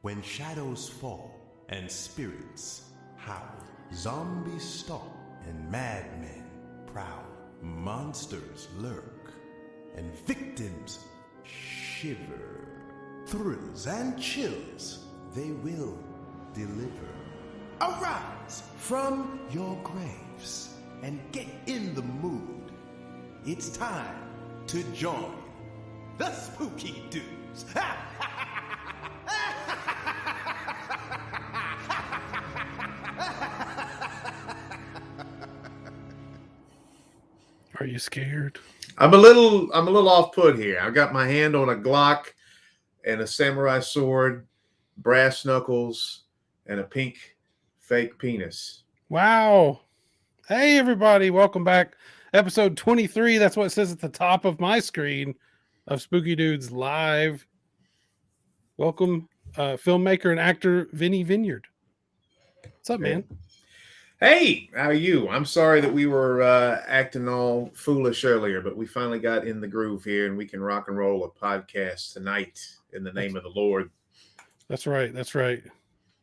When shadows fall and spirits howl, zombies stalk and madmen prowl, monsters lurk and victims shiver. Thrills and chills they will deliver. Arise from your graves and get in the mood. It's time to join the Spooky Dudes. Are you scared? I'm a little off put here. I've got my hand on a Glock and a samurai sword, brass knuckles, and a pink fake penis. Wow. Hey, everybody. Welcome back. Episode 23. That's what it says at the top of my screen of Spooky Dudes Live. Welcome, filmmaker and actor Vinnie Vineyard. What's up, man? Hey, how are you? I'm sorry that we were acting all foolish earlier, but we finally got in the groove here and we can rock and roll a podcast tonight in the name of the Lord. That's right. That's right.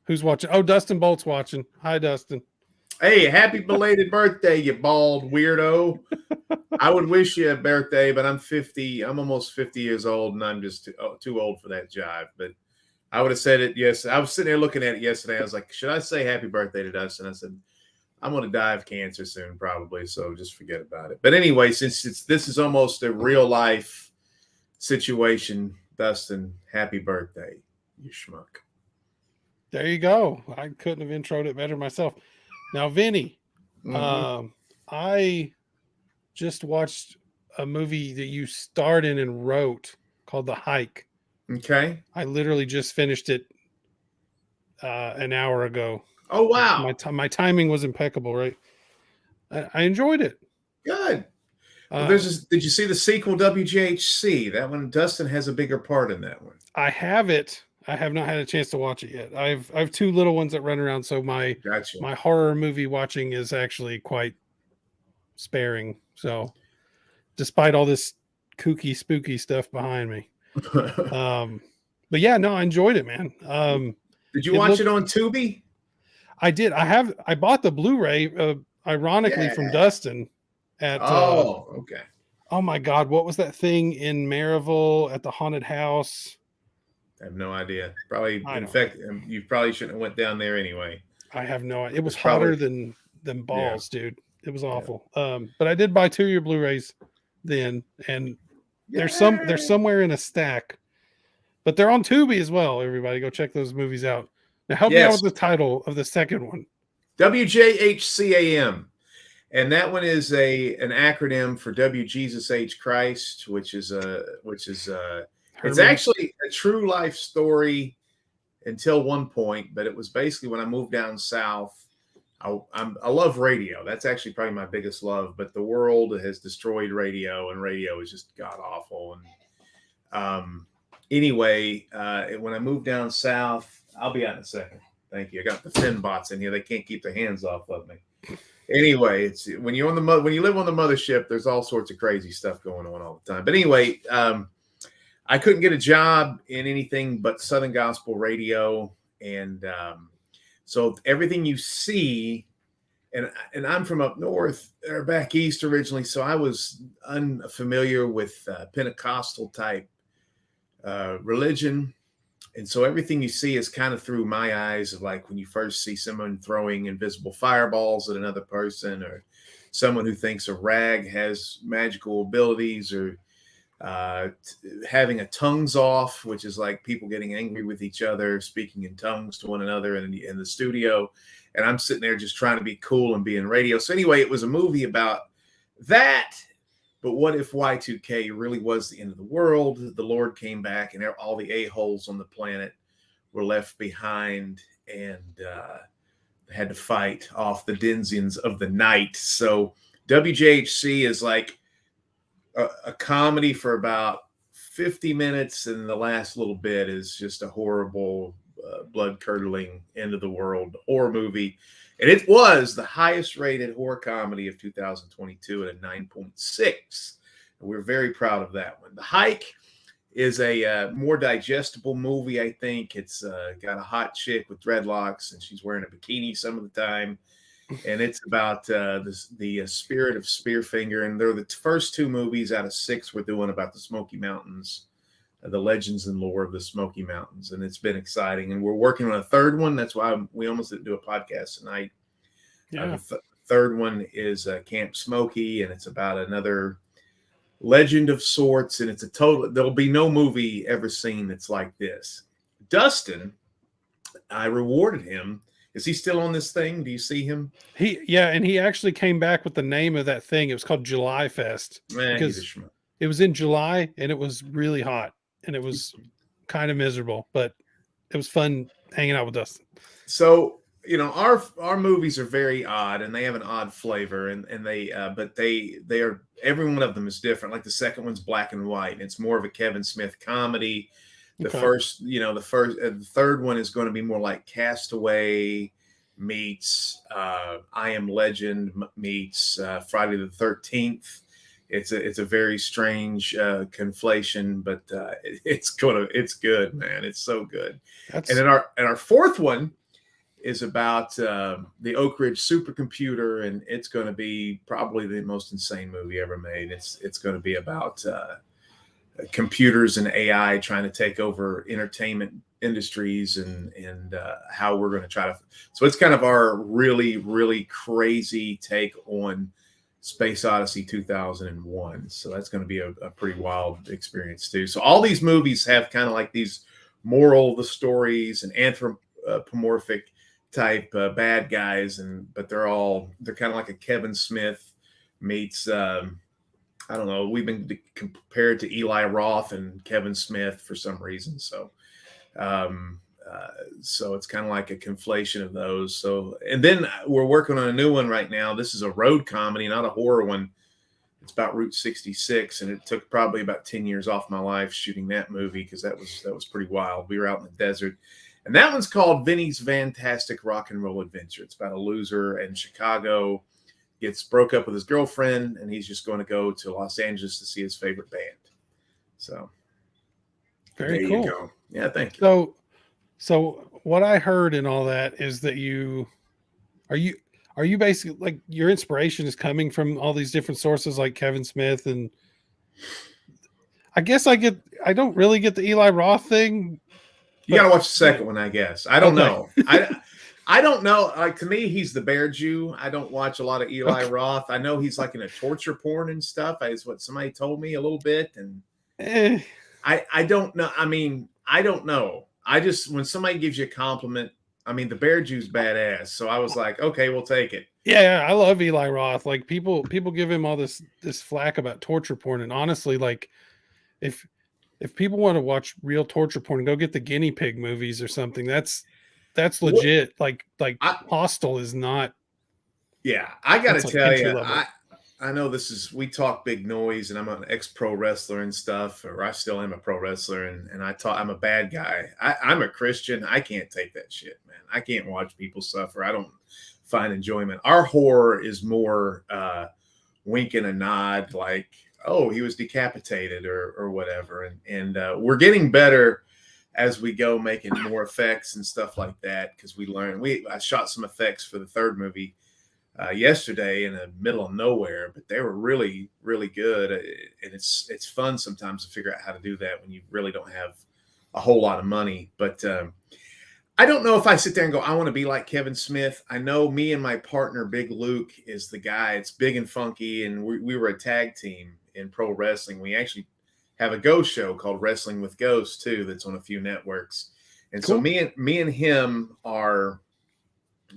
Who's watching? Oh, Dustin Bolt's watching. Hi, Dustin. Hey, happy belated birthday, you bald weirdo. I would wish you a birthday, but I'm 50. I'm almost 50 years old, and I'm just too old for that jive. But I would have said it, yes. I was sitting there looking at it yesterday. I was like, should I say happy birthday to Dustin? I said, I'm going to die of cancer soon, probably, so just forget about it. But anyway, since this is almost a real-life situation, Dustin, happy birthday, you schmuck. There you go. I couldn't have introed it better myself. Now, Vinny, I just watched a movie that you starred in and wrote called The Hike. Okay. I literally just finished it an hour ago. Oh, wow. My timing was impeccable, right? I enjoyed it. Good. Well, did you see the sequel, WJHC? That one, Dustin has a bigger part in that one. I have it. I have not had a chance to watch it yet. I have two little ones that run around, so my horror movie watching is actually quite sparing. So, despite all this kooky, spooky stuff behind me, but yeah, no, I enjoyed it, man. Did you watch it on Tubi? I did. I bought the Blu-ray, ironically, from Dustin. Okay. Oh my God, what was that thing in Maryville at the haunted house? I have no idea. Probably, in fact, you probably shouldn't have went down there anyway. I have no idea. It was hotter than balls, dude. It was awful. Yeah. But I did buy 2 of your Blu-rays then, and they're somewhere in a stack, but they're on Tubi as well. Everybody, go check those movies out. Now, help me out with the title of the second one. WJHCAM. And that one is an acronym for W Jesus H Christ, which is it's actually a true life story until one point, but it was basically when I moved down south. I love radio. That's actually probably my biggest love, but the world has destroyed radio, and radio is just god awful. And anyway, when I moved down south, I'll be out in a second. Thank you. I got the fin bots in here. They can't keep their hands off of me. Anyway, it's when you live on the mothership, there's all sorts of crazy stuff going on all the time. But anyway, I couldn't get a job in anything but Southern Gospel radio, and so everything you see, and I'm from up north or back east originally, so I was unfamiliar with Pentecostal type religion. And so everything you see is kind of through my eyes of like when you first see someone throwing invisible fireballs at another person, or someone who thinks a rag has magical abilities, or having a tongues off, which is like people getting angry with each other, speaking in tongues to one another in the studio. And I'm sitting there just trying to be cool and be in radio. So anyway, it was a movie about that. But what if Y2K really was the end of the world? The Lord came back and all the a-holes on the planet were left behind, and had to fight off the denizens of the night. So WJHC is like a comedy for about 50 minutes, and the last little bit is just a horrible, blood-curdling, end-of-the-world horror movie. And it was the highest rated horror comedy of 2022 at a 9.6. And we're very proud of that one. The Hike is a more digestible movie. I think it's got a hot chick with dreadlocks, and she's wearing a bikini some of the time. And it's about the spirit of Spearfinger. And they're the first 2 movies out of 6 we're doing about the Smoky Mountains, the legends and lore of the Smoky Mountains. And it's been exciting. And we're working on a 3rd one. That's why we almost didn't do a podcast tonight. Yeah. The 3rd one is Camp Smoky, and it's about another legend of sorts. And it's there'll be no movie ever seen that's like this. Dustin, I rewarded him. Is he still on this thing? Do you see him? And he actually came back with the name of that thing. It was called July Fest. Because it was in July and it was really hot and it was kind of miserable, but it was fun hanging out with Dustin. So, our movies are very odd and they have an odd flavor, and they are, every one of them is different. Like the second one's black and white, and it's more of a Kevin Smith comedy. The third one is going to be more like Castaway meets I Am Legend meets Friday the 13th. It's a very strange conflation, but it's good, man. It's so good. And then our 4th one is about the Oak Ridge supercomputer, and it's going to be probably the most insane movie ever made. It's going to be about computers and AI trying to take over entertainment industries and how we're going to try to. So it's kind of our really, really crazy take on Space Odyssey 2001. So that's going to be a pretty wild experience too. So all these movies have kind of like these moral of the stories and anthropomorphic type bad guys, but they're kind of like a Kevin Smith meets I don't know. We've been compared to Eli Roth and Kevin Smith for some reason. So, so it's kind of like a conflation of those. So, and then we're working on a new one right now. This is a road comedy, not a horror one. It's about Route 66, and it took probably about 10 years off my life shooting that movie because that was pretty wild. We were out in the desert, and that one's called Vinnie's Fantastic Rock and Roll Adventure. It's about a loser in Chicago. Gets broke up with his girlfriend, and he's just going to go to Los Angeles to see his favorite band. So, very cool. You go. Yeah, thank you. So what I heard in all that is that are you basically like your inspiration is coming from all these different sources like Kevin Smith, and I guess I don't really get the Eli Roth thing. You got to watch the second one, I guess. I don't know. I don't know. Like, to me, he's the Bear Jew. I don't watch a lot of Eli Roth. I know he's like in a torture porn and stuff. Is what somebody told me a little bit. And I don't know. I mean, I don't know. I just, when somebody gives you a compliment, I mean, the Bear Jew's badass. So I was like, okay, we'll take it. Yeah, I love Eli Roth. Like people give him all this flack about torture porn. And honestly, like if people want to watch real torture porn, go get the guinea pig movies or something. That's legit. Like Hostel is not. Yeah, I got to tell you, I know we talk big noise, and I'm an ex-pro wrestler and stuff, or I still am a pro wrestler, and I'm a bad guy. I'm a Christian. I can't take that shit, man. I can't watch people suffer. I don't find enjoyment. Our horror is more wink and a nod, like, oh, he was decapitated or whatever. And we're getting better as we go, making more effects and stuff like that, because we learned. I shot some effects for the third movie yesterday in the middle of nowhere, but they were really, really good. And it's fun sometimes to figure out how to do that when you really don't have a whole lot of money. But I don't know if I sit there and go, I want to be like Kevin Smith. I know me and my partner, Big Luke, is the guy. It's big and funky, and we were a tag team in pro wrestling. We actually have a ghost show called Wrestling with Ghosts too, that's on a few networks. And cool. So me and him are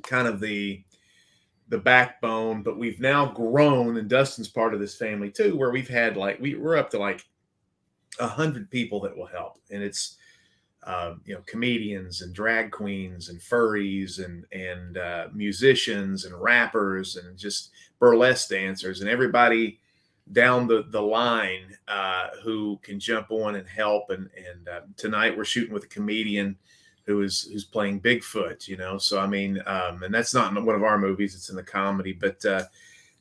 kind of the backbone, but we've now grown, and Dustin's part of this family too, where we've had we're up to 100 people that will help. And it's comedians and drag queens and furries and musicians and rappers and just burlesque dancers and everybody down the line who can jump on and help. And tonight we're shooting with a comedian who's playing Bigfoot, so I mean, and that's not in one of our movies, it's in the comedy, but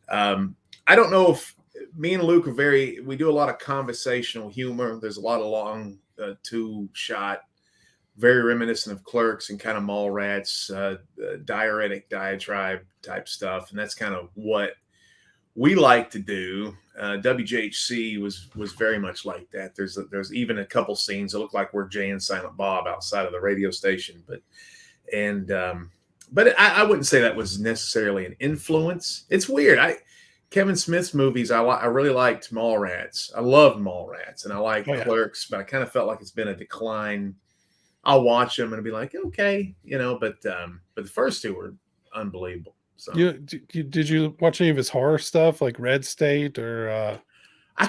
I don't know if me and Luke we do a lot of conversational humor. There's a lot of long two-shot, very reminiscent of Clerks and kind of Mallrats, diuretic diatribe type stuff. And that's kind of what we like to do. WJHC was very much like that. There's even a couple scenes that look like we're Jay and Silent Bob outside of the radio station, but I wouldn't say that was necessarily an influence. It's weird. Kevin Smith's movies, I really liked Mallrats. I loved Mallrats, and I like Clerks, but I kind of felt like it's been a decline. I'll watch them and be like, okay, but the first two were unbelievable. So did you watch any of his horror stuff like Red State or I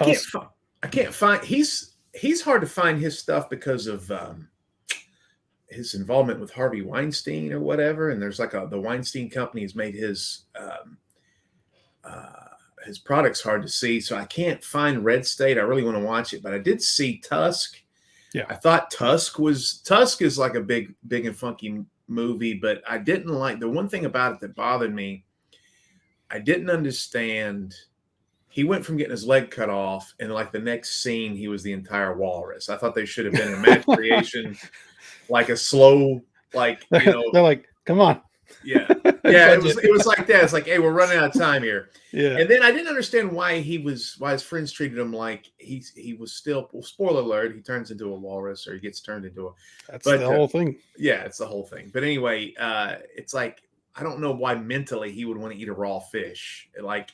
can't find he's hard to find his stuff because of his involvement with Harvey Weinstein or whatever, and there's like the Weinstein Company has made his products hard to see, so I can't find Red State. I really want to watch it, but I did see Tusk. Yeah, I thought Tusk is like a big and funky movie, but I didn't like the one thing about it that bothered me. I didn't understand. He went from getting his leg cut off, and like the next scene, he was the entire walrus. I thought they should have been a match creation, like a slow, like they're like, come on. Yeah. It was like that. It's like, hey, we're running out of time here. Yeah. And then I didn't understand why his friends treated him like he was still, well, spoiler alert, he turns into a walrus, or he gets turned into the whole thing. Yeah, it's the whole thing. But anyway, it's like, I don't know why mentally he would want to eat a raw fish. Like,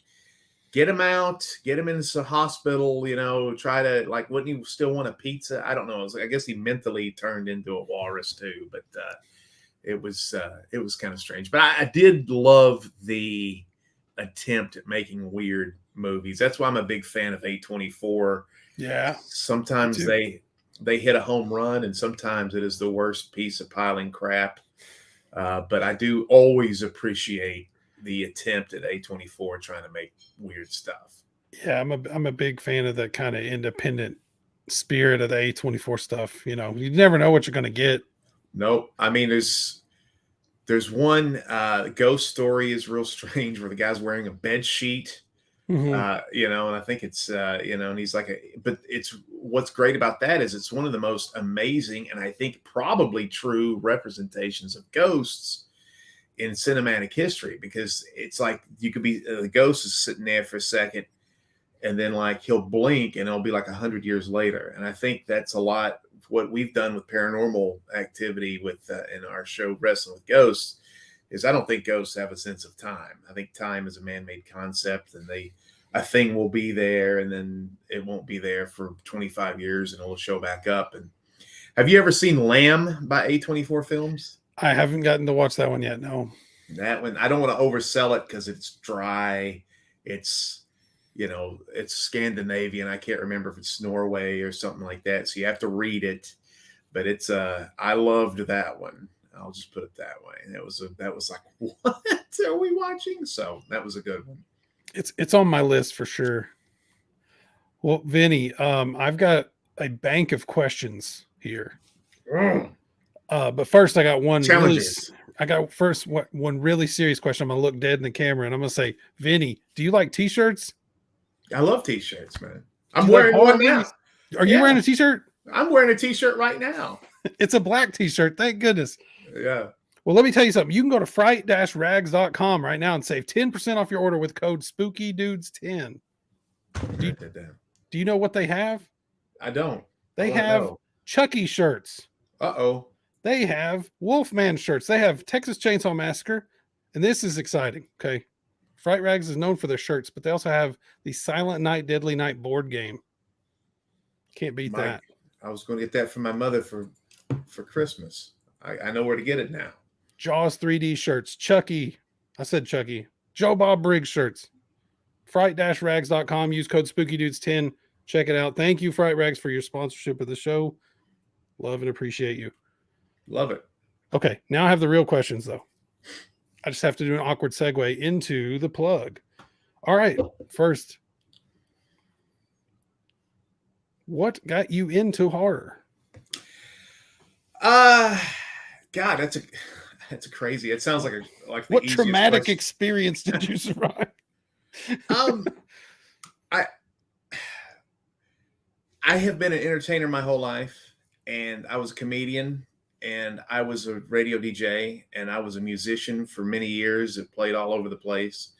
get him out, get him into the hospital, try to, like, wouldn't he still want a pizza? I don't know. I guess he mentally turned into a walrus too, but it was kind of strange. But I did love the attempt at making weird movies. That's why I'm a big fan of A24. Yeah. Sometimes they hit a home run, and sometimes it is the worst piece of piling crap. But I do always appreciate the attempt at A24 trying to make weird stuff. Yeah, I'm a big fan of the kind of independent spirit of the A24 stuff. You never know what you're going to get. Nope. I mean, there's one ghost story is real strange where the guy's wearing a bed sheet, and I think it's, and he's like, but it's, what's great about that is it's one of the most amazing and I think probably true representations of ghosts in cinematic history, because it's like you could be, the ghost is sitting there for a second, and then like he'll blink and it'll be like 100 years later. And I think that's a lot what we've done with paranormal activity with in our show Wrestling with Ghosts. Is I don't think ghosts have a sense of time. I think time is a man-made concept, and a thing will be there and then it won't be there for 25 years and it'll show back up. And have you ever seen Lamb by A24 Films? I haven't gotten to watch that one yet. No. That one, I don't want to oversell it because it's dry. It's, it's Scandinavian. I can't remember if it's Norway or something like that. So you have to read it, but it's I loved that one. I'll just put it that way. That was like, what are we watching? So that was a good one. It's on my list for sure. Well, Vinny, I've got a bank of questions here. But first I got one one really serious question. I'm gonna look dead in the camera and I'm gonna say, Vinny, do you like t-shirts? I love t-shirts, man. I'm wearing one now. Are you wearing a t-shirt? I'm wearing a t-shirt right now. It's a black t-shirt. Thank goodness. Yeah. Well, let me tell you something. You can go to fright-rags.com right now and save 10% off your order with code SpookyDudes10. Do you know what they have? I don't. They have Chucky shirts. Uh-oh. They have Wolfman shirts. They have Texas Chainsaw Massacre. And this is exciting. Okay. Fright Rags is known for their shirts, but they also have the Silent Night, Deadly Night board game. Can't beat that. I was going to get that for my mother for Christmas. I know where to get it now. Jaws 3D shirts. Chucky. I said Chucky. Joe Bob Briggs shirts. Fright-rags.com. Use code SpookyDudes10. Check it out. Thank you, Fright Rags, for your sponsorship of the show. Love and appreciate you. Love it. Okay, now I have the real questions, though. I just have to do an awkward segue into the plug. All right, first, what got you into horror? God, that's a crazy. It sounds like what traumatic experience did you survive? I have been an entertainer my whole life, and I was a comedian, and I was a radio DJ, and I was a musician for many years that played all over the place.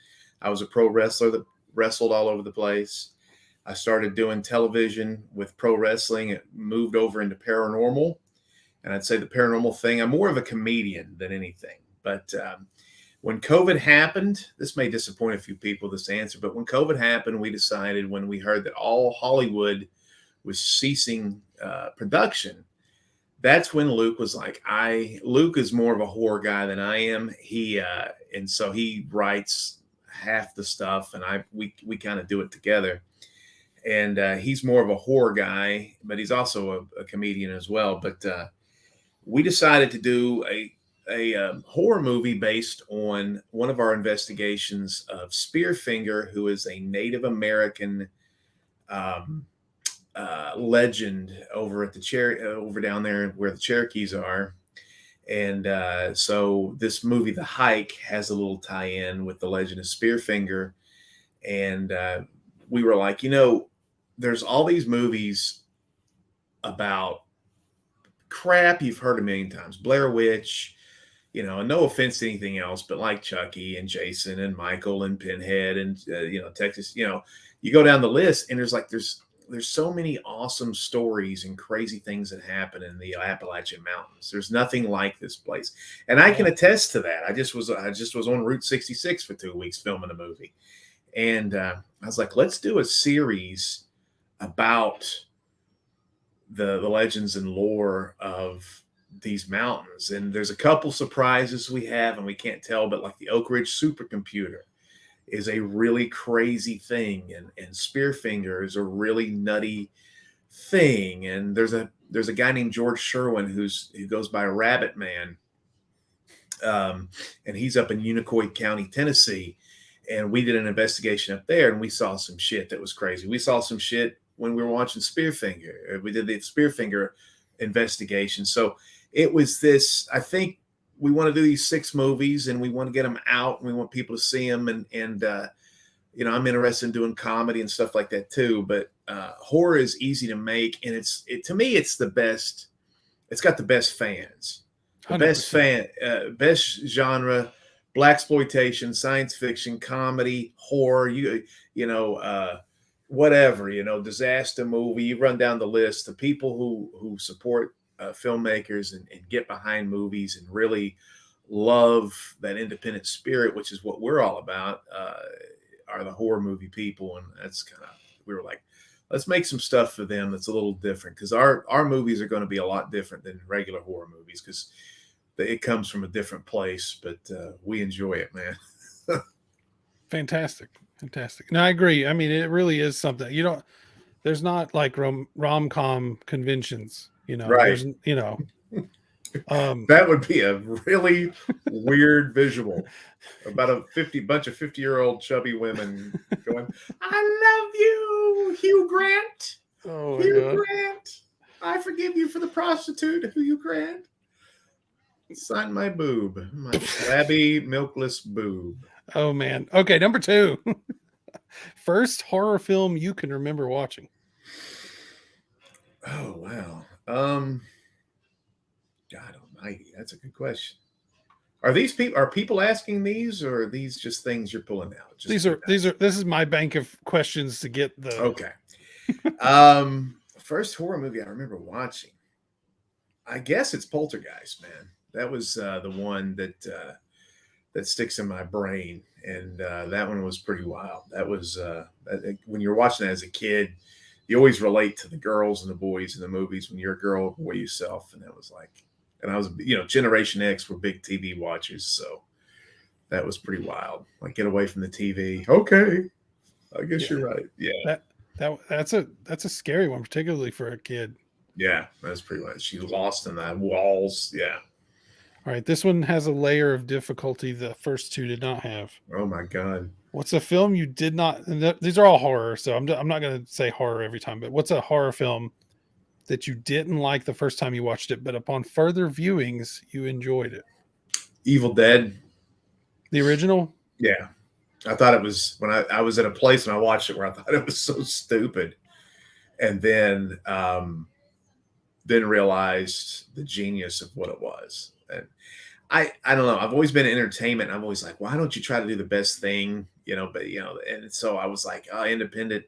I was a pro wrestler that wrestled all over the place. I started doing television with pro wrestling. It moved over into paranormal. And I'd say the paranormal thing, I'm more of a comedian than anything. But when COVID happened, this may disappoint a few people, this answer, but when COVID happened, we decided when we heard that all Hollywood was ceasing production, that's when Luke was like, Luke is more of a horror guy than I am. And so he writes half the stuff, and we kind of do it together. And he's more of a horror guy, but he's also a comedian as well. But we decided to do a horror movie based on one of our investigations of Spearfinger, who is a Native American legend over at over down there where the Cherokees are. And so this movie, The Hike, has a little tie-in with the legend of Spearfinger. And we were like, there's all these movies about crap you've heard a million times, Blair Witch, and no offense to anything else, but like Chucky and Jason and Michael and Pinhead and Texas, you go down the list, and there's so many awesome stories and crazy things that happen in the Appalachian Mountains. There's nothing like this place, and I can attest to that. I just was on Route 66 for 2 weeks filming a movie, and I was like, let's do a series about the legends and lore of these mountains. And there's a couple surprises we have, and we can't tell, but like the Oak Ridge supercomputer is a really crazy thing, and Spearfinger is a really nutty thing. And there's a guy named George Sherwin who goes by Rabbit Man, and he's up in Unicoi County, Tennessee. And we did an investigation up there, and we saw some shit that was crazy. We saw some shit when we were watching Spearfinger. We did the Spearfinger investigation. So it was this, I think we want to do these 6 movies, and we want to get them out, and we want people to see them. And I'm interested in doing comedy and stuff like that too. But horror is easy to make. And to me, it's the best. It's got the best fans, the 100%. Best genre, blaxploitation, science fiction, comedy, horror, whatever, disaster movie. You run down the list. The people who support filmmakers and get behind movies and really love that independent spirit, which is what we're all about, are the horror movie people. And that's we were like, let's make some stuff for them that's a little different, because our movies are going to be a lot different than regular horror movies, because it comes from a different place. But we enjoy it, man. Fantastic. No, I agree. I mean, it really is something. There's not like rom-com conventions, right? That would be a really weird visual about a bunch of 50-year-old chubby women going, "I love you, Hugh Grant. Oh, Hugh Grant. I forgive you for the prostitute, Hugh Grant. Sign my boob, my flabby, milkless boob." Oh man. Okay, number 2. First horror film you can remember watching. Oh wow. God almighty, that's a good question. Are people asking these, or are these just things you're pulling out? This is my bank of questions to get the Okay. First horror movie I remember watching, I guess it's Poltergeist, man. That was the one that sticks in my brain. And that one was pretty wild. That was when you're watching that as a kid, you always relate to the girls and the boys in the movies when you're a girl or boy yourself. And that was like, and I was, Generation X were big TV watchers. So that was pretty wild. Like, get away from the TV. Okay. I guess you're right. Yeah. That's a scary one, particularly for a kid. Yeah. That's pretty much. She lost in the walls. Yeah. All right, this one has a layer of difficulty the first 2 did not have. Oh my God! What's a film you did not? These are all horror, so I'm not going to say horror every time. But what's a horror film that you didn't like the first time you watched it, but upon further viewings you enjoyed it? Evil Dead, the original. Yeah, I thought it was when I was at a place and I watched it where I thought it was so stupid, and then realized the genius of what it was. And I don't know. I've always been in entertainment. And I'm always like, why don't you try to do the best thing? But and so I was like, independent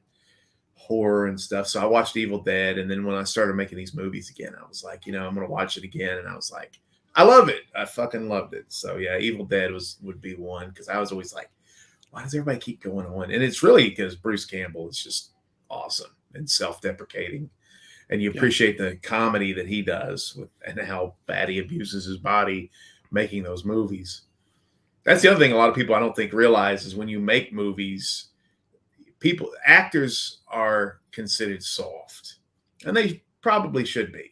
horror and stuff. So I watched Evil Dead. And then when I started making these movies again, I was like, I'm going to watch it again. And I was like, I love it. I fucking loved it. So yeah, Evil Dead would be one. Cause I was always like, why does everybody keep going on? And it's really because Bruce Campbell is just awesome and self-deprecating. And you appreciate the comedy that he does and how bad he abuses his body making those movies. That's the other thing a lot of people I don't think realize is when you make movies, actors are considered soft, and they probably should be,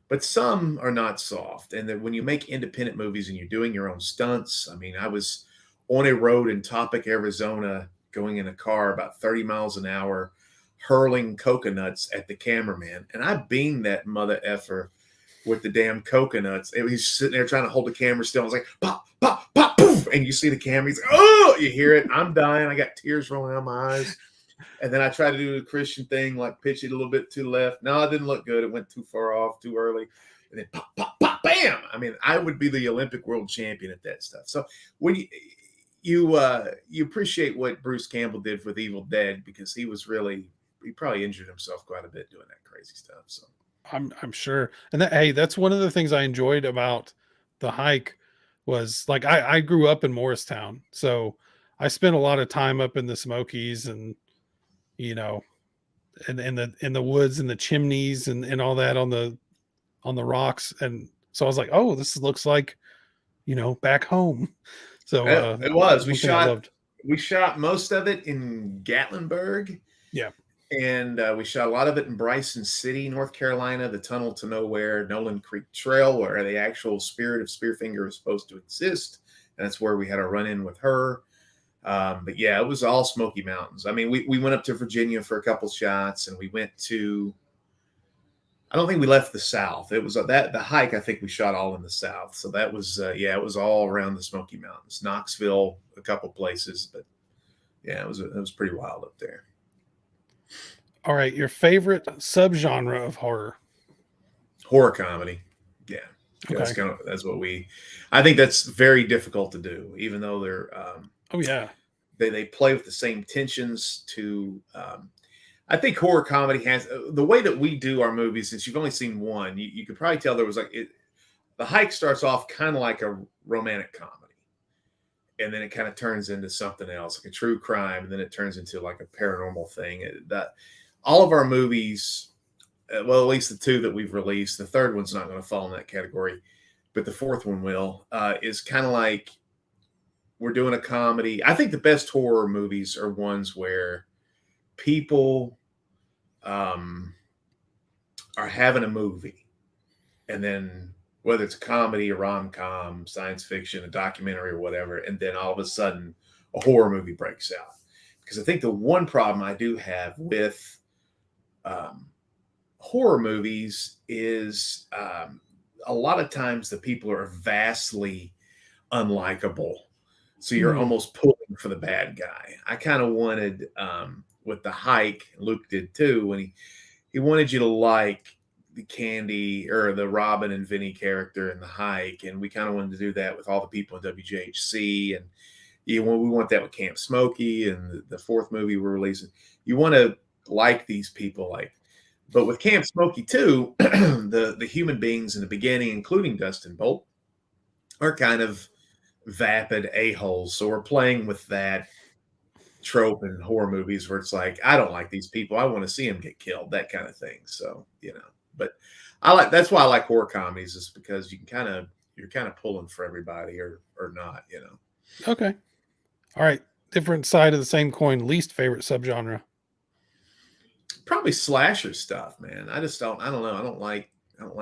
but some are not soft. And that when you make independent movies and you're doing your own stunts, I mean, I was on a road in Topic, Arizona, going in a car about 30 miles an hour, hurling coconuts at the cameraman. And I beamed that mother effer with the damn coconuts. And he's sitting there trying to hold the camera still. I was like, pop, pop, pop, poof. And you see the camera. He's like, oh, you hear it. I'm dying. I got tears rolling out my eyes. And then I tried to do the Christian thing, like pitch it a little bit to the left. No, it didn't look good. It went too far off, too early. And then pop, pop, pop, bam. I mean, I would be the Olympic world champion at that stuff. So when you appreciate what Bruce Campbell did with Evil Dead, because he probably injured himself quite a bit doing that crazy stuff. So I'm sure. And that's one of the things I enjoyed about The Hike was, like, I grew up in Morristown, so I spent a lot of time up in the Smokies and in the woods and the chimneys and all that on the rocks. And so I was like, oh, this looks like back home. So it was. We shot most of it in Gatlinburg. Yeah. And we shot a lot of it in Bryson City, North Carolina, the Tunnel to Nowhere, Nolan Creek Trail, where the actual spirit of Spearfinger was supposed to exist. And that's where we had a run-in with her. But yeah, it was all Smoky Mountains. I mean, we went up to Virginia for a couple shots, and we went to, I don't think we left the South. It was the hike. I think we shot all in the South. So that was, it was all around the Smoky Mountains, Knoxville, a couple places, but yeah, it was pretty wild up there. All right. Your favorite subgenre of horror? Horror comedy. Yeah. Okay. That's what I think that's very difficult to do, even though they're, oh yeah, they play with the same tensions to, I think horror comedy has the way that we do our movies. Since you've only seen one, you could probably tell there was The Hike starts off kind of like a romantic comedy, and then it kind of turns into something else, like a true crime, and then it turns into like a paranormal thing. All of our movies, well, at least the two that we've released, the third one's not going to fall in that category, but the fourth one will, is kind of like we're doing a comedy. I think the best horror movies are ones where people are having a movie, and then whether it's a comedy, a rom-com, science fiction, a documentary, or whatever, and then all of a sudden a horror movie breaks out. Because I think the one problem I do have with horror movies is a lot of times the people are vastly unlikable. So you're almost pulling for the bad guy. I kind of wanted, with The Hike, Luke did too, when he wanted you to like the Candy or the Robin and Vinnie character in The Hike. And we kind of wanted to do that with all the people in WJHC. And we want that with Camp Smokey and the fourth movie we're releasing. You want to like these people, but with Camp Smokey too, the human beings in the beginning, including Dustin Bolt, are kind of vapid a-holes. So we're playing with that trope in horror movies where it's like, I don't like these people. I want to see them get killed, that kind of thing. So, but that's why I like horror comedies, is because you're kind of pulling for everybody or not, Okay. All right. Different side of the same coin. Least favorite subgenre? Probably slasher stuff, man. I don't know. I don't like I don't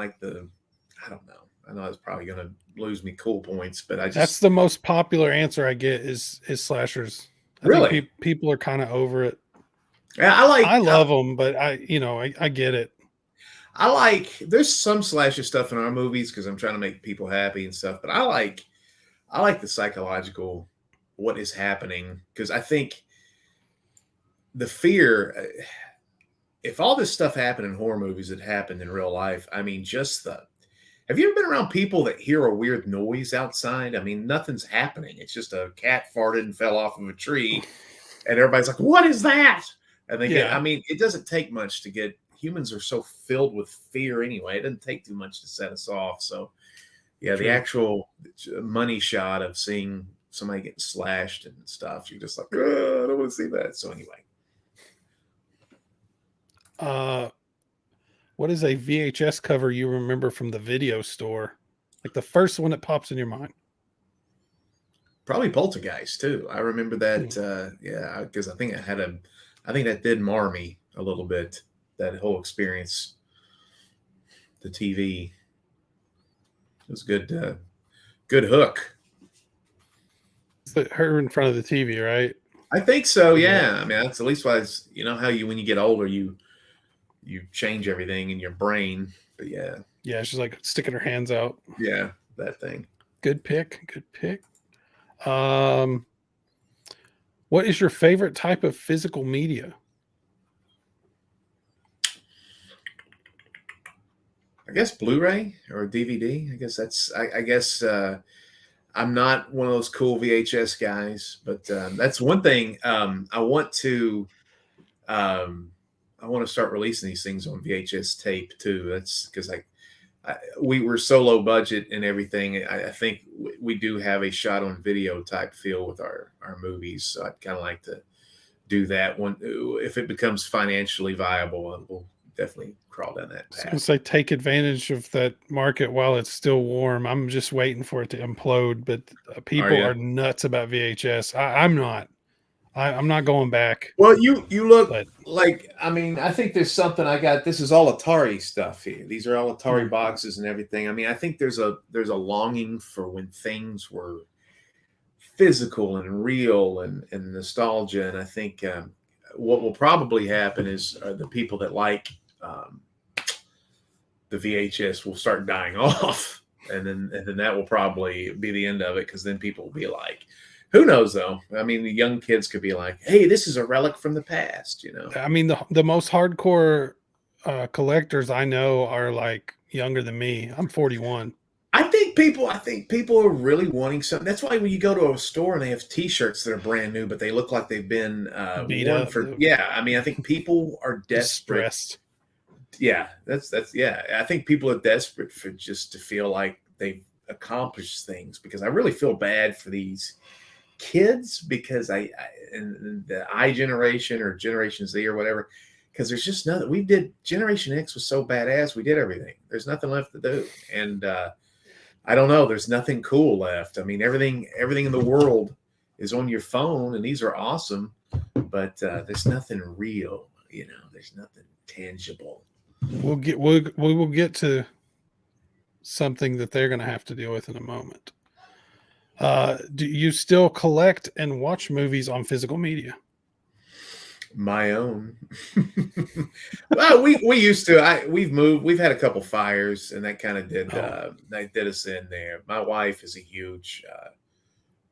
know. I know it's probably going to lose me cool points, but that's the most popular answer I get is slashers. Really? Think people are kind of over it. Yeah, I love them, but I get it. There's some slasher stuff in our movies because I'm trying to make people happy and stuff, but I like the psychological, what is happening, because I think the fear, if all this stuff happened in horror movies, it happened in real life. I mean, have you ever been around people that hear a weird noise outside? I mean, nothing's happening. It's just a cat farted and fell off of a tree, and everybody's like, "What is that?" And I mean, it doesn't take much to get, humans are so filled with fear anyway. It doesn't take too much to set us off. So, yeah, the actual money shot of seeing somebody getting slashed and stuff, you're just like, I don't want to see that. So anyway. What is a VHS cover you remember from the video store? Like the first one that pops in your mind? Probably Poltergeist too. I remember that. Yeah, because I think that did mar me a little bit. That whole experience. The TV. It was good. Good hook. Her in front of the TV, right? I think so. Yeah. I mean, that's at least why it's, how when you get older, you change everything in your brain. But yeah. Yeah, she's like sticking her hands out. Yeah, that thing. Good pick. Good pick. What is your favorite type of physical media? I guess Blu-ray or DVD. I guess that's. I guess I'm not one of those cool VHS guys, but that's one thing. I want to start releasing these things on VHS tape too. That's because we were so low budget and everything. I think we do have a shot on video type feel with our movies. So I'd kind of like to do that one. If it becomes financially viable, we'll definitely crawl down that path. I was gonna say, take advantage of that market while it's still warm. I'm just waiting for it to implode, but people are nuts about VHS. I'm not. I'm not going back. Well, you look like, I mean, I think there's something I got. This is all Atari stuff here. These are all Atari boxes and everything. I mean, I think there's a longing for when things were physical and real and nostalgia. And I think what will probably happen is the people that like the VHS will start dying off, and then that will probably be the end of it, because then people will be like, who knows though? I mean, the young kids could be like, hey, this is a relic from the past, I mean, the most hardcore collectors I know are like younger than me. I'm 41. I think people are really wanting something. That's why when you go to a store and they have T-shirts that are brand new, but they look like they've been beat up. I mean, I think people are desperate. Stressed. Yeah, that's I think people are desperate for just to feel like they've accomplished things, because I really feel bad for these kids, because and the I generation or Generation Z or whatever, because there's just nothing. We did, Generation X was so badass, we did everything. There's nothing left to do, and I don't know, there's nothing cool left. I mean, everything in the world is on your phone, and these are awesome, but there's nothing real, there's nothing tangible. We will get to something that they're going to have to deal with in a moment. Do you still collect and watch movies on physical media? My own. Well, we used to. We've moved. We've had a couple fires, and that kind of did that did us in there. My wife is a huge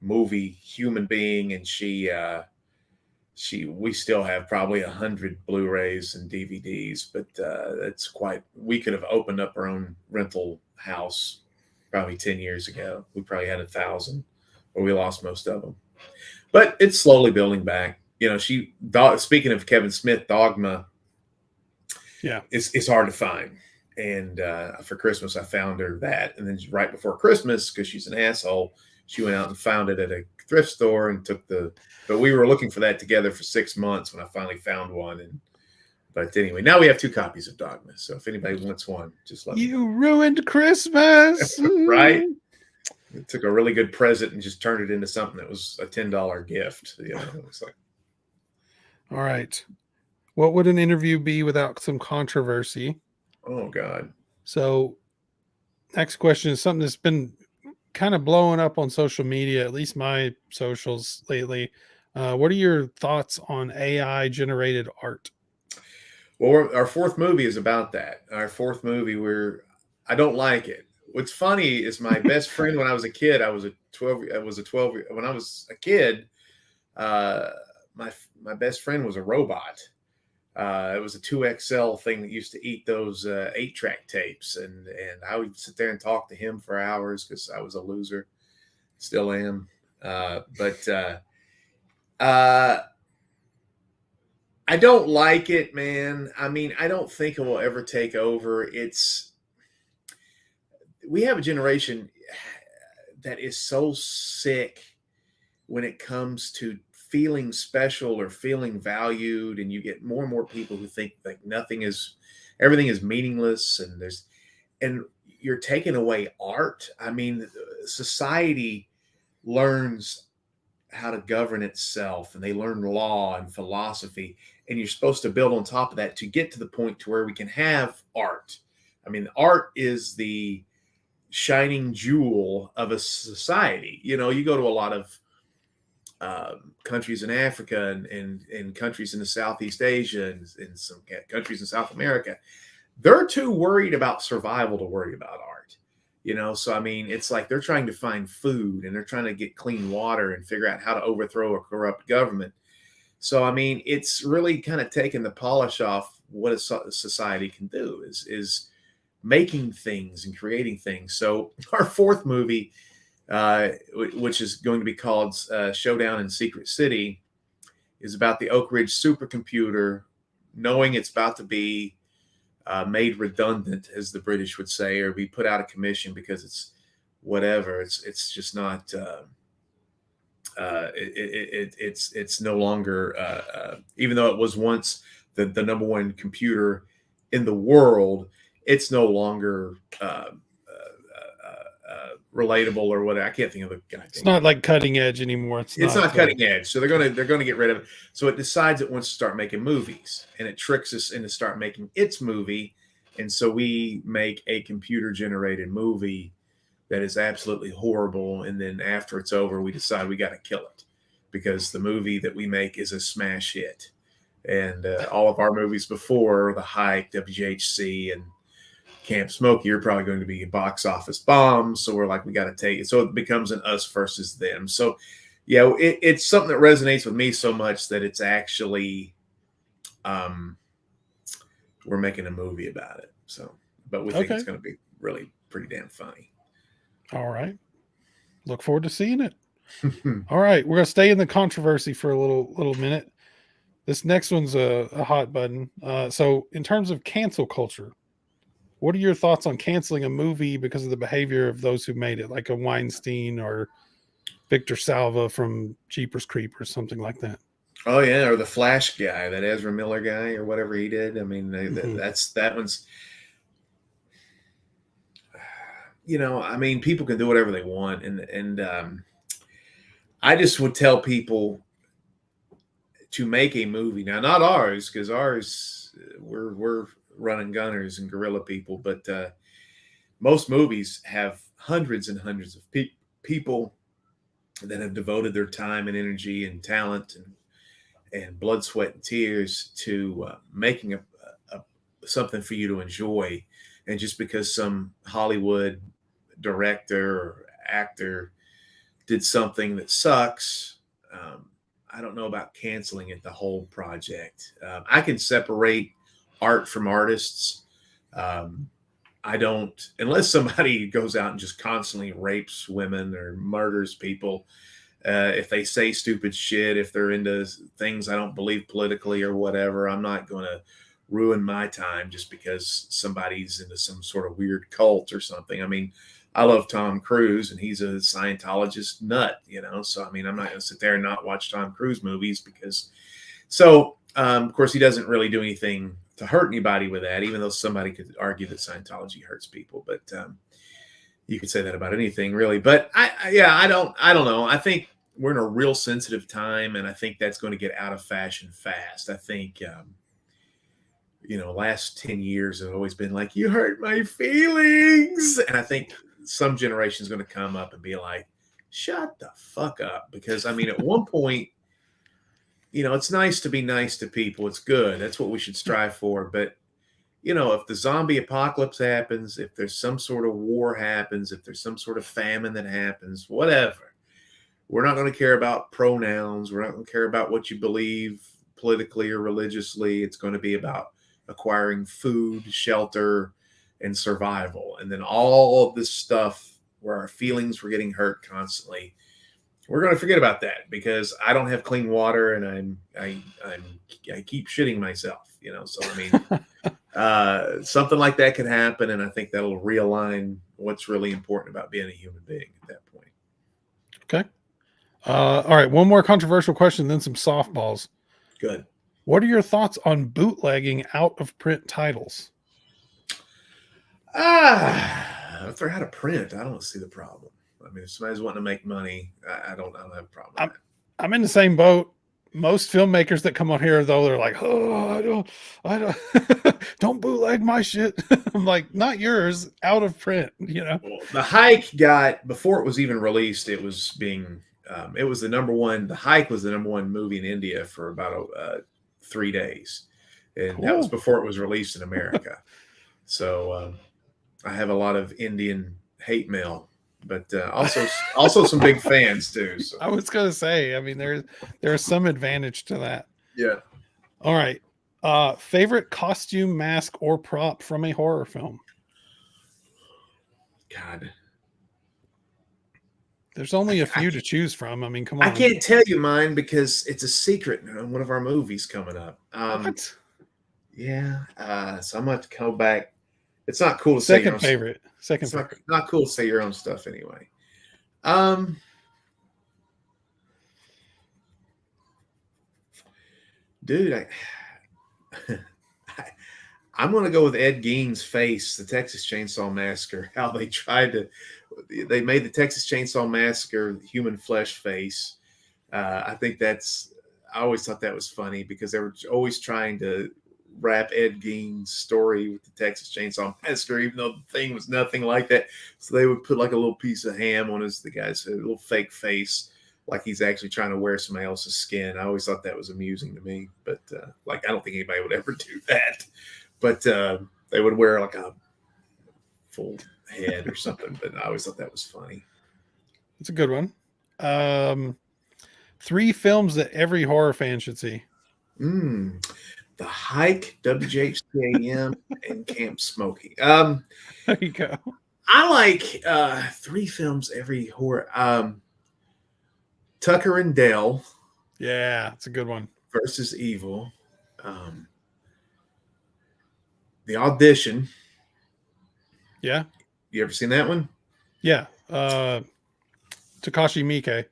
movie human being, and we still have probably 100 Blu-rays and DVDs, but that's quite. We could have opened up our own rental house probably 10 years ago. We probably had 1,000, or we lost most of them. But it's slowly building back. Speaking of Kevin Smith, Dogma, it's hard to find. And for Christmas, I found her that. And then right before Christmas, because she's an asshole, she went out and found it at a thrift store and but we were looking for that together for 6 months when I finally found one. But anyway, now we have 2 copies of Dogma. So if anybody wants one, just let me know. You ruined Christmas. Right? It took a really good present and just turned it into something that was a $10 gift. It was like. All right. What would an interview be without some controversy? Oh, God. So next question is something that's been kind of blowing up on social media, at least my socials lately. What are your thoughts on AI generated art? Well, our 4th movie is about that. Our 4th movie, I don't like it. What's funny is my best friend when I was a kid, when I was a kid, my best friend was a robot. It was a 2XL thing that used to eat those 8-track tapes, and I would sit there and talk to him for hours because I was a loser, still am. But I don't like it, man. I mean, I don't think it will ever take over. We have a generation that is so sick when it comes to feeling special or feeling valued, and you get more and more people who think like everything is meaningless, and you're taking away art. I mean, society learns how to govern itself, and they learn law and philosophy, and you're supposed to build on top of that to get to the point to where we can have art. I mean, art is the shining jewel of a society. You know, you go to a lot of countries in Africa and countries in the Southeast Asia and some countries in South America, they're too worried about survival to worry about art. You know, so I mean, it's like they're trying to find food and they're trying to get clean water and figure out how to overthrow a corrupt government. So I mean, it's really kind of taking the polish off what a society can do is making things and creating things. So our fourth movie, which is going to be called Showdown in Secret City, is about the Oak Ridge supercomputer knowing it's about to be made redundant, as the British would say, or be put out of commission because it's whatever. It's just not. It's no longer. Even though it was once the number one computer in the world, it's no longer relatable or whatever. I can't think of the guy. It's not like cutting edge anymore. It's not cutting edge. So they're gonna get rid of it. So it decides it wants to start making movies, and it tricks us into start making its movie. And so we make a computer generated movie that is absolutely horrible. And then after it's over, we decide we got to kill it because the movie that we make is a smash hit. And all of our movies before, The Hike, WGHC, and Camp Smokey, are probably going to be box office bombs. So we're like, we got to take it. So it becomes an us versus them. So, yeah, it's something that resonates with me so much that it's actually, we're making a movie about it. So, but we think it's going to be really pretty damn funny. All right. Look forward to seeing it. All right. We're going to stay in the controversy for a little minute. This next one's a hot button. So in terms of cancel culture, what are your thoughts on canceling a movie because of the behavior of those who made it, like a Weinstein or Victor Salva from Jeepers Creepers, something like that? Oh yeah, or the Flash guy, that Ezra Miller guy, or whatever he did. I mean, that one's. You know, I mean, people can do whatever they want, and I just would tell people to make a movie now, not ours, because ours we're running gunners and guerrilla people, but most movies have hundreds and hundreds of people that have devoted their time and energy and talent and blood, sweat, and tears to making something for you to enjoy. And just because some Hollywood director or actor did something that sucks, I don't know about canceling it, the whole project. I can separate art from artists. I don't, unless somebody goes out and just constantly rapes women or murders people. If they say stupid shit, if they're into things I don't believe politically or whatever, I'm not going to ruin my time just because somebody's into some sort of weird cult or something. I mean, I love Tom Cruise and he's a Scientologist nut, you know? So, I mean, I'm not going to sit there and not watch Tom Cruise movies because, of course, he doesn't really do anything to hurt anybody with that, even though somebody could argue that Scientology hurts people, but you could say that about anything really. But I don't know. I think we're in a real sensitive time, and I think that's going to get out of fashion fast. I think, last 10 years have always been like, you hurt my feelings. And I think some generation is going to come up and be like, shut the fuck up. Because, I mean, at one point, it's nice to be nice to people. It's good. That's what we should strive for. But, if the zombie apocalypse happens, if there's some sort of war happens, if there's some sort of famine that happens, whatever, we're not going to care about pronouns. We're not going to care about what you believe politically or religiously. It's going to be about acquiring food, shelter, and survival. And then all of this stuff where our feelings were getting hurt constantly, we're going to forget about that because I don't have clean water and I keep shitting myself, you know? So, I mean, something like that could happen. And I think that'll realign what's really important about being a human being at that point. Okay. All right. One more controversial question, then some softballs. Good. What are your thoughts on bootlegging out of print titles? If they're out of print, I don't see the problem. I mean, if somebody's wanting to make money, I don't have a problem with that. I'm in the same boat. Most filmmakers that come on here, though, they're like, "Oh, I don't, don't bootleg my shit." I'm like, "Not yours, out of print." You know, well, The Hike got, before it was even released, it was being, it was the number one. The Hike was the number one movie in India for about 3 days, and cool. That was before it was released in America. So I have a lot of Indian hate mail. But also some big fans too. So. I was gonna say, I mean, there's some advantage to that. Yeah. All right. Favorite costume, mask, or prop from a horror film? God. There's only a few to choose from. I mean, come on. I can't tell you mine because it's a secret in one of our movies coming up. What? Yeah. So I'm going to have to go back. It's not cool to say. Second favorite. Second favorite. Not cool to say your own stuff anyway. Dude, I'm going to go with Ed Gein's face, the Texas Chainsaw Massacre. How they they made the Texas Chainsaw Massacre human flesh face. I always thought that was funny because they were always trying to wrap Ed Gein's story with the Texas Chainsaw Massacre, even though the thing was nothing like that. So they would put like a little piece of ham on the guy's a little fake face, like he's actually trying to wear somebody else's skin. I always thought that was amusing to me, but I don't think anybody would ever do that. But they would wear like a full head or something. But I always thought that was funny. It's a good one. 3 films that every horror fan should see. The Hike, WJHCAM, and Camp Smokey. There you go. I like 3 films every horror. Tucker and Dale. Yeah, it's a good one. Versus Evil. The Audition. Yeah. You ever seen that one? Yeah. Takashi Miike.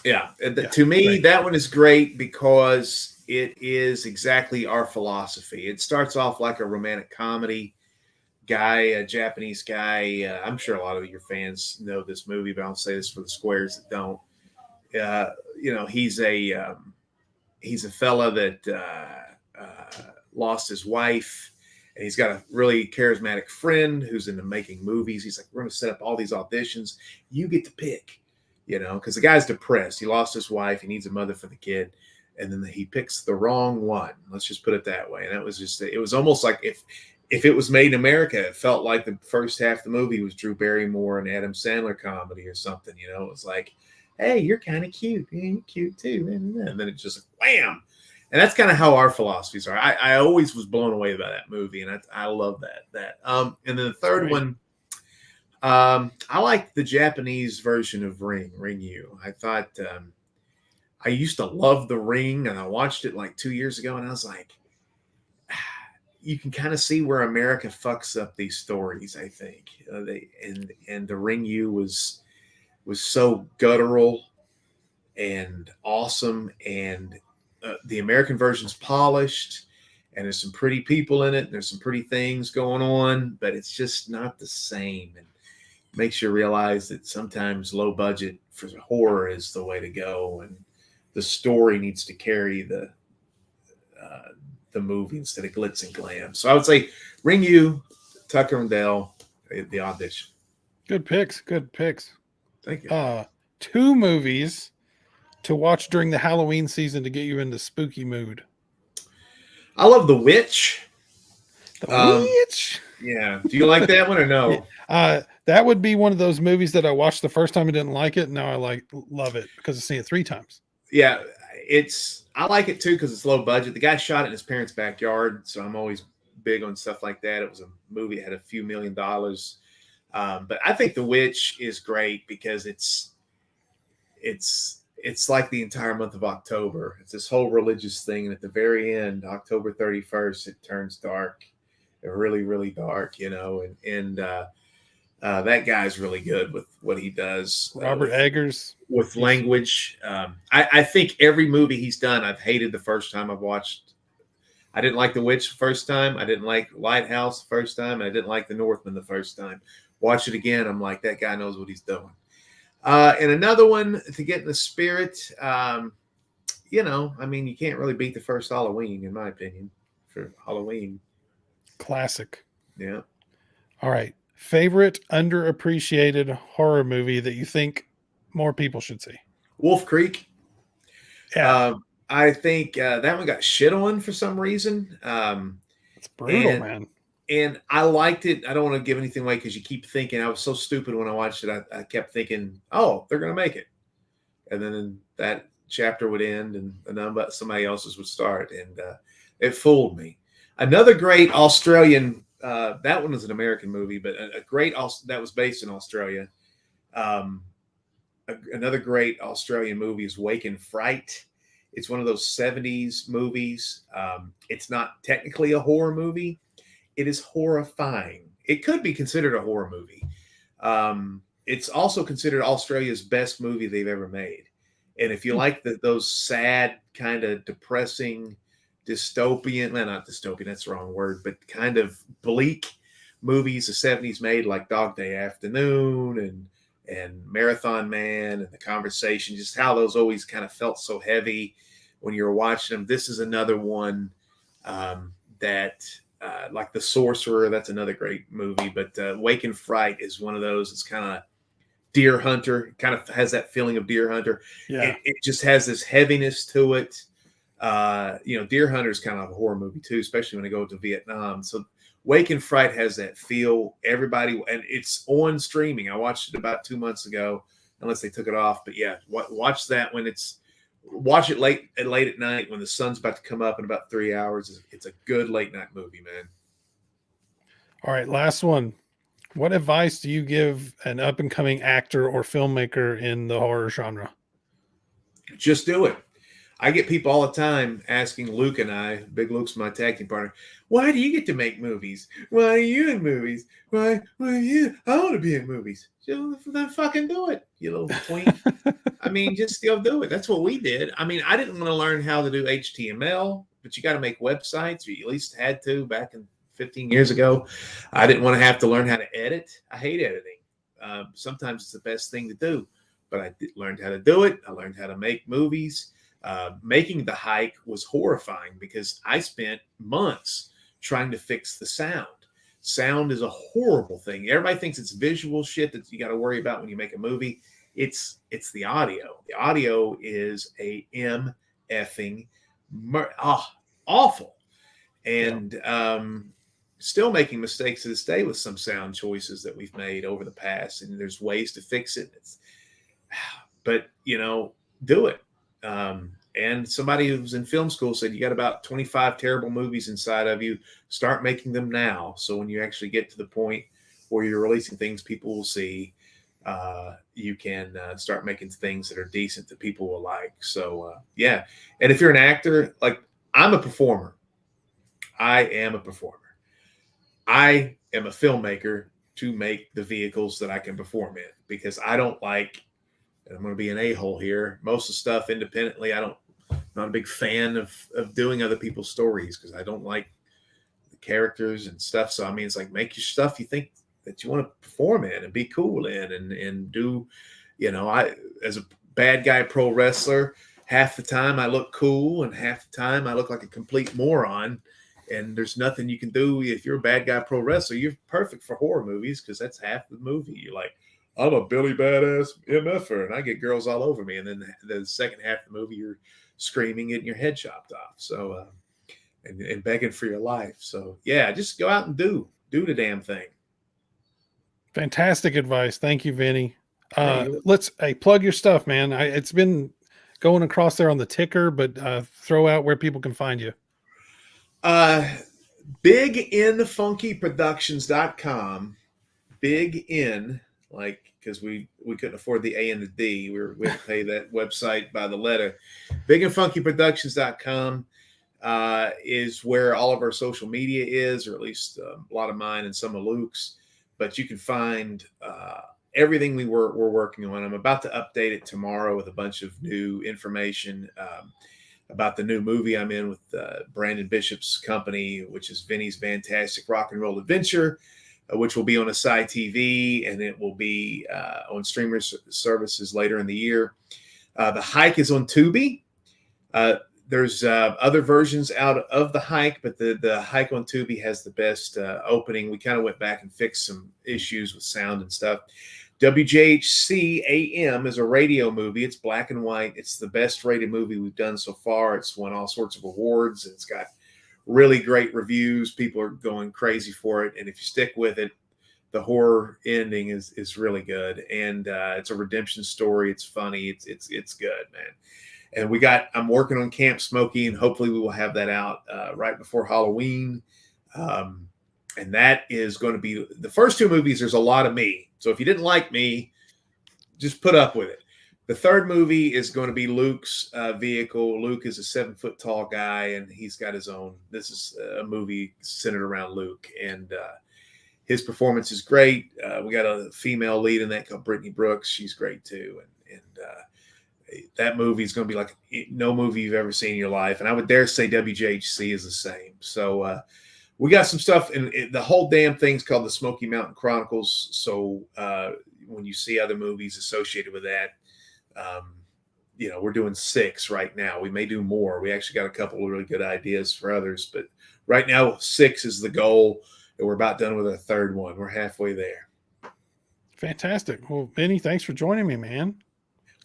Yeah. To me, that one is great because it is exactly our philosophy. It starts off like a romantic comedy guy, a Japanese guy. I'm sure a lot of your fans know this movie, but I'll say this for the squares that don't. He's a fella that lost his wife, and he's got a really charismatic friend who's into making movies. He's like, we're going to set up all these auditions. You get to pick, because the guy's depressed. He lost his wife. He needs a mother for the kid. And then he picks the wrong one. Let's just put it that way. And that was it was almost like if it was made in America, it felt like the first half of the movie was Drew Barrymore and Adam Sandler comedy or something. It was like, hey, you're kind of cute. You're cute too. And then it's just like, wham. And that's kind of how our philosophies are. I always was blown away by that movie. And I love that. And then the third one, I like the Japanese version of Ring You. I thought, I used to love The Ring, and I watched it like 2 years ago, and I was like, you can kind of see where America fucks up these stories, I think. And The Ring You was so guttural and awesome, and the American version's polished, and there's some pretty people in it, and there's some pretty things going on, but it's just not the same. And makes you realize that sometimes low budget for horror is the way to go, and the story needs to carry the movie instead of glitz and glam. So I would say Ring You, Tucker and Dale, The Audition. Good picks. Thank you. 2 movies to watch during the Halloween season to get you into spooky mood. I love The Witch. The Witch? Yeah. Do you like that one or no? That would be one of those movies that I watched the first time and didn't like it. Now I love it because I've seen it 3 times. Yeah. I like it too because it's low budget. The guy shot it in his parents' backyard, so I'm always big on stuff like that. It was a movie that had a few $1 million. But I think The Witch is great because it's like the entire month of October. It's this whole religious thing, and at the very end, October 31st, it turns dark, really, really dark, and that guy's really good with what he does. Robert Eggers with language. I think every movie he's done, I've hated the first time I've watched. I didn't like The Witch the first time. I didn't like Lighthouse the first time. And I didn't like The Northman the first time. Watch it again. I'm like, that guy knows what he's doing. And another one to get in the spirit, you can't really beat the first Halloween, in my opinion, for Halloween. Classic. Yeah. All right. Favorite underappreciated horror movie that you think more people should see? Wolf Creek. Yeah. I think that one got shit on for some reason. It's brutal, man. And I liked it. I don't want to give anything away because you keep thinking. I was so stupid when I watched it. I kept thinking, oh, they're going to make it. And then that chapter would end and somebody else's would start. And it fooled me. Another great Australian, that one was an American movie, but a great, that was based in Australia. Another great Australian movie is Wake in Fright. It's one of those 70s movies. It's not technically a horror movie. It is horrifying. It could be considered a horror movie. It's also considered Australia's best movie they've ever made. And if you like those sad, kind of depressing, dystopian, well, not dystopian, that's the wrong word, but kind of bleak movies the 70s made, like Dog Day Afternoon and Marathon Man and The Conversation, just how those always kind of felt so heavy when you were watching them. This is another one that, like The Sorcerer, that's another great movie. But Wake in Fright is one of those. It's kind of Deer Hunter, kind of has that feeling of Deer Hunter. Yeah. It just has this heaviness to it. Deer Hunter is kind of a horror movie too, especially when they go to Vietnam. So Wake in Fright has that feel. Everybody, and it's on streaming. I watched it about 2 months ago, unless they took it off. But yeah, watch that when watch it late at night when the sun's about to come up in about 3 hours. It's a good late night movie, man. All right, last one. What advice do you give an up and coming actor or filmmaker in the horror genre? Just do it. I get people all the time asking Luke and I, Big Luke's my tag team partner, why do you get to make movies? Why are you in movies? Why you? I want to be in movies. Then fucking do it, you little twink. I mean, just go do it. That's what we did. I mean, I didn't want to learn how to do HTML, but you got to make websites, or you at least had to back in 15 years ago. I didn't want to have to learn how to edit. I hate editing. Sometimes it's the best thing to do, but I learned how to do it. I learned how to make movies. Making The Hike was horrifying because I spent months trying to fix the sound. Sound is a horrible thing. Everybody thinks it's visual shit that you got to worry about when you make a movie. It's the audio. The audio is a effing awful. And still making mistakes to this day with some sound choices that we've made over the past. And there's ways to fix it. But do it. And somebody who's in film school said you got about 25 terrible movies inside of you. Start making them now. So when you actually get to the point where you're releasing things people will see, you can start making things that are decent that people will like. So, yeah. And if you're an actor, like I'm a performer. I am a performer. I am a filmmaker to make the vehicles that I can perform in because I don't like, and I'm going to be an a-hole here, most of the stuff independently. I'm not a big fan of doing other people's stories because I don't like the characters and stuff. So, I mean, it's like make your stuff you think that you want to perform in and be cool in and do, I, as a bad guy pro wrestler, half the time I look cool and half the time I look like a complete moron. And there's nothing you can do. If you're a bad guy pro wrestler, you're perfect for horror movies because that's half the movie. You're like, I'm a Billy Badass MFer, and I get girls all over me. And then the second half of the movie, you're screaming, getting your head chopped off. So, and begging for your life. So, yeah, just go out and do the damn thing. Fantastic advice. Thank you, Vinny. Let's plug your stuff, man. It's been going across there on the ticker, but throw out where people can find you. BigNFunkyProductions.com. Big N, like, because we couldn't afford the A and the D. We had to pay that website by the letter. BigNFunkyProductions.com is where all of our social media is, or at least a lot of mine and some of Luke's. But you can find everything we're working on. I'm about to update it tomorrow with a bunch of new information about the new movie I'm in with Brandon Bishop's company, which is Vinnie's Fantastic Rock and Roll Adventure, which will be on Asai TV, and it will be on streamer services later in the year. The Hike is on Tubi. There's other versions out of the Hike, but the Hike on Tubi has the best opening. We kind of went back and fixed some issues with sound and stuff. WJHC AM is a radio movie. It's black and white. It's the best rated movie we've done so far. It's won all sorts of awards. It's got really great reviews. People are going crazy for it. And if you stick with it, the horror ending is really good. And it's a redemption story. It's funny. It's good, man. And I'm working on Camp Smokey, and hopefully we will have that out right before Halloween. And that is going to be the first two movies. There's a lot of me. So if you didn't like me, just put up with it. The third movie is going to be Luke's vehicle. Luke is a 7-foot tall guy, and he's got his own. This is a movie centered around Luke, and his performance is great. We got a female lead in that called Brittany Brooks. She's great too, and that movie is going to be like no movie you've ever seen in your life. And I would dare say WJHC is the same. So we got some stuff, and the whole damn thing's called the Smoky Mountain Chronicles. So when you see other movies associated with that, we're doing 6 right now. We may do more. We actually got a couple of really good ideas for others, but right now 6 is the goal, and we're about done with our third one. We're halfway there. Fantastic. Well, Vinnie, thanks for joining me, man.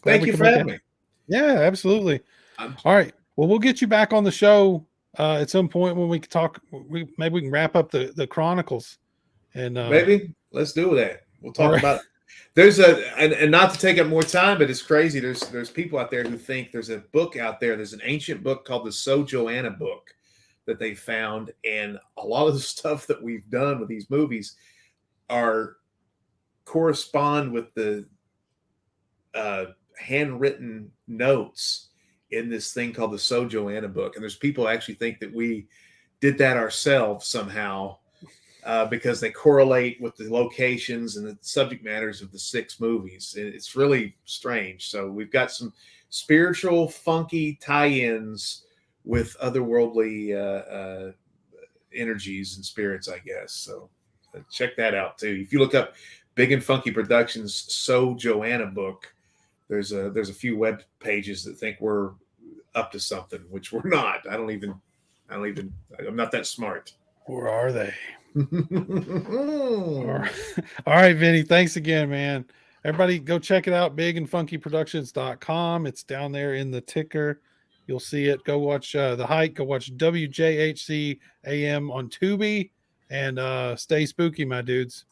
Thank you for having me. Yeah, absolutely. All right. Well, we'll get you back on the show at some point when we can talk. Maybe we can wrap up the Chronicles. And maybe let's do that. We'll talk about it. There's and not to take up more time, but it's crazy. There's people out there who think there's a book out there. There's an ancient book called the So Joanna book that they found. And a lot of the stuff that we've done with these movies correspond with the handwritten notes in this thing called the So Joanna book. And there's people who actually think that we did that ourselves somehow because they correlate with the locations and the subject matters of the 6 movies. It's really strange. So we've got some spiritual, funky tie-ins with otherworldly energies and spirits, I guess. So check that out too. If you look up Big and Funky Productions So Joanna book, there's a few web pages that think we're up to something, which we're not. I'm not that smart. Or are they? All right, Vinnie. Thanks again, man. Everybody go check it out. BigandFunkyProductions.com. It's down there in the ticker. You'll see it. Go watch The Hike. Go watch WJHC AM on Tubi, and stay spooky, my dudes.